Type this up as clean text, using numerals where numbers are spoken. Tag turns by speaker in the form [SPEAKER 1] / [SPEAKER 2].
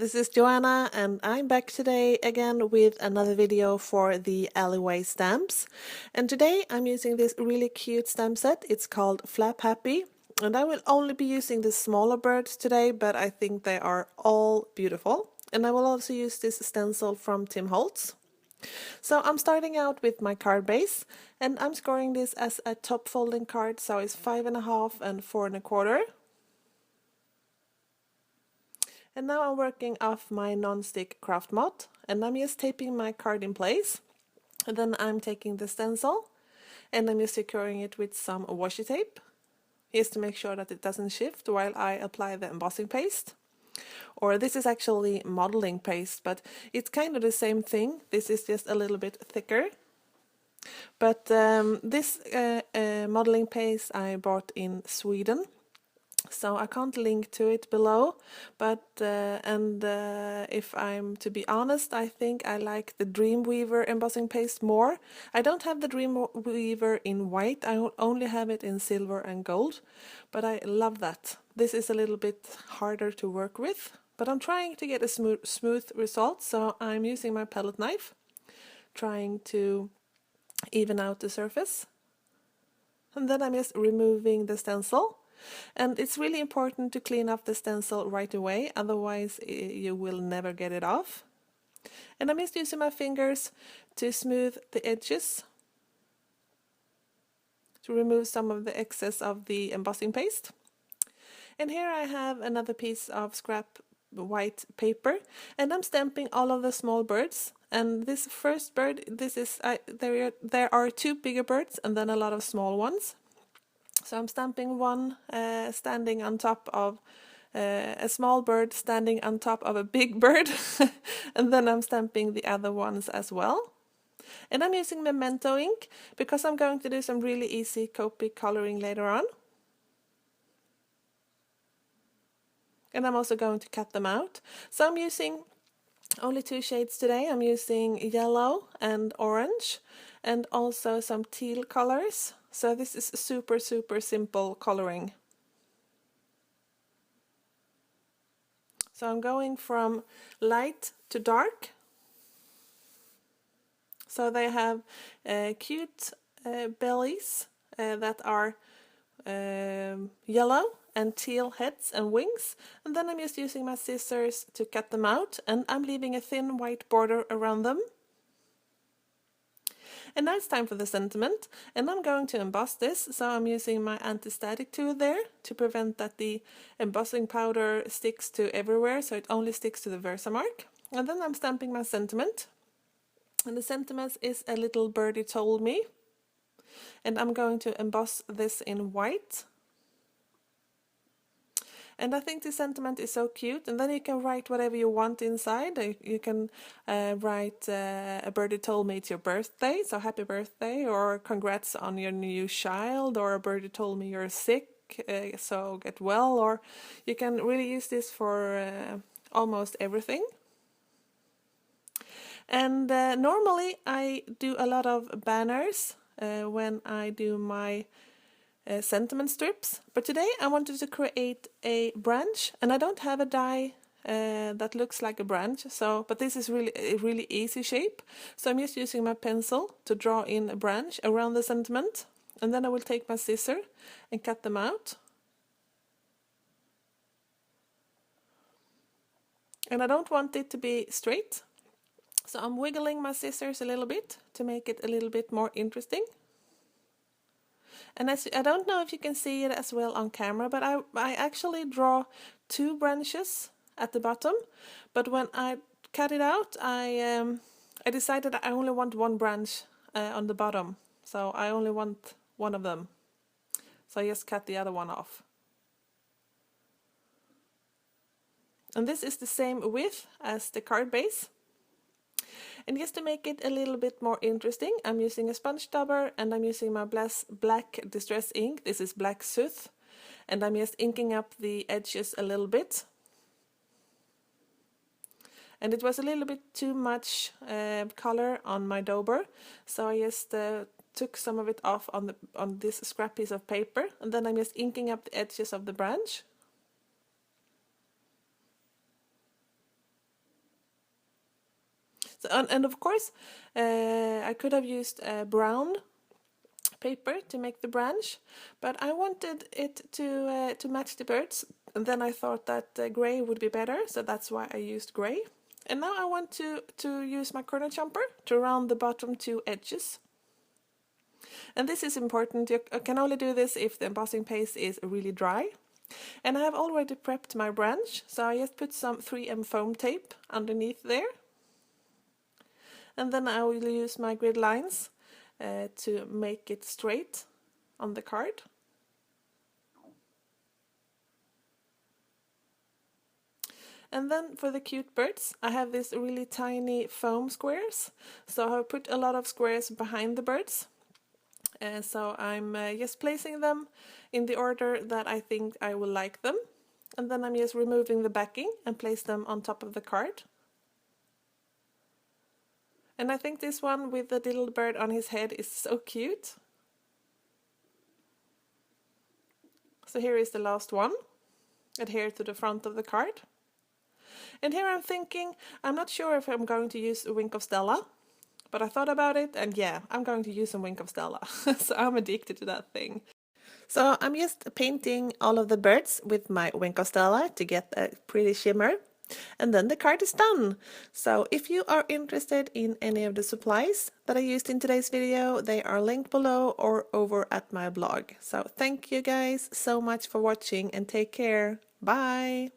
[SPEAKER 1] this is Joanna and I'm back today again with another video for the alleyway stamps. And today I'm using this really cute stamp set. It's called Flap Happy, and I will only be using the smaller birds today, but I think they are all beautiful. And I will also use this stencil from Tim Holtz. So I'm starting out with my card base, and I'm scoring this as a top folding card, so it's 5.5 and 4.25. And now I'm working off my non-stick craft mat, and I'm just taping my card in place. And then I'm taking the stencil and I'm just securing it with some washi tape, just to make sure that it doesn't shift while I apply the embossing paste. Or this is actually modeling paste, but it's kind of the same thing. This is just a little bit thicker. But this modeling paste I bought in Sweden. So I can't link to it below, but if I'm to be honest, I think I like the Dreamweaver embossing paste more. I don't have the Dreamweaver in white, I only have it in silver and gold, but I love that. This is a little bit harder to work with, but I'm trying to get a smooth result, so I'm using my palette knife, trying to even out the surface. And then I'm just removing the stencil. And it's really important to clean up the stencil right away, otherwise you will never get it off. And I'm just using my fingers to smooth the edges, to remove some of the excess of the embossing paste. And here I have another piece of scrap white paper, and I'm stamping all of the small birds. And this first bird, there are two bigger birds and then a lot of small ones. So I'm stamping one standing on top of a small bird standing on top of a big bird, and then I'm stamping the other ones as well. And I'm using Memento ink because I'm going to do some really easy Copic coloring later on. And I'm also going to cut them out. So I'm using only two shades today. I'm using yellow and orange, and also some teal colors. So this is super simple coloring. So I'm going from light to dark. So they have cute bellies that are yellow, and teal heads and wings. And then I'm just using my scissors to cut them out, and I'm leaving a thin white border around them. And now it's time for the sentiment, and I'm going to emboss this, so I'm using my anti-static tool there to prevent that the embossing powder sticks to everywhere, so it only sticks to the Versamark. And then I'm stamping my sentiment, and the sentiment is a little birdie told me, and I'm going to emboss this in white. And I think the sentiment is so cute, and then you can write whatever you want inside. You can write a birdie told me it's your birthday, so happy birthday, or congrats on your new child, or a birdie told me you're sick, so get well, or you can really use this for almost everything. And normally I do a lot of banners when I do my sentiment strips, but today I wanted to create a branch, and I don't have a die that looks like a branch, but this is really a really easy shape, so I'm just using my pencil to draw in a branch around the sentiment, and then I will take my scissor and cut them out. And I don't want it to be straight, so I'm wiggling my scissors a little bit to make it a little bit more interesting. And I don't know if you can see it as well on camera, but I actually draw two branches at the bottom. But when I cut it out, I decided I only want one branch on the bottom. So I only want one of them. So I just cut the other one off. And this is the same width as the card base. And just to make it a little bit more interesting, I'm using a sponge dauber, and I'm using my black distress ink. This is Black Soot, and I'm just inking up the edges a little bit. And it was a little bit too much color on my dauber, so I just took some of it off on this scrap piece of paper, and then I'm just inking up the edges of the branch. So, and of course, I could have used brown paper to make the branch, but I wanted it to match the birds, and then I thought that gray would be better, so that's why I used gray. And now I want to use my corner jumper to round the bottom two edges. And this is important. You can only do this if the embossing paste is really dry. And I have already prepped my branch, so I just put some 3M foam tape underneath there. And then I will use my grid lines to make it straight on the card. And then for the cute birds, I have these really tiny foam squares. So I have put a lot of squares behind the birds. So I'm just placing them in the order that I think I will like them. And then I'm just removing the backing and place them on top of the card. And I think this one with the little bird on his head is so cute. So here is the last one, adhere to the front of the card. And here I'm thinking, I'm not sure if I'm going to use a wink of Stella, but I thought about it, and yeah, I'm going to use a wink of Stella. So I'm addicted to that thing. So I'm just painting all of the birds with my wink of Stella to get a pretty shimmer. And then the card is done. So if you are interested in any of the supplies that I used in today's video, they are linked below or over at my blog. So thank you guys so much for watching and take care. Bye!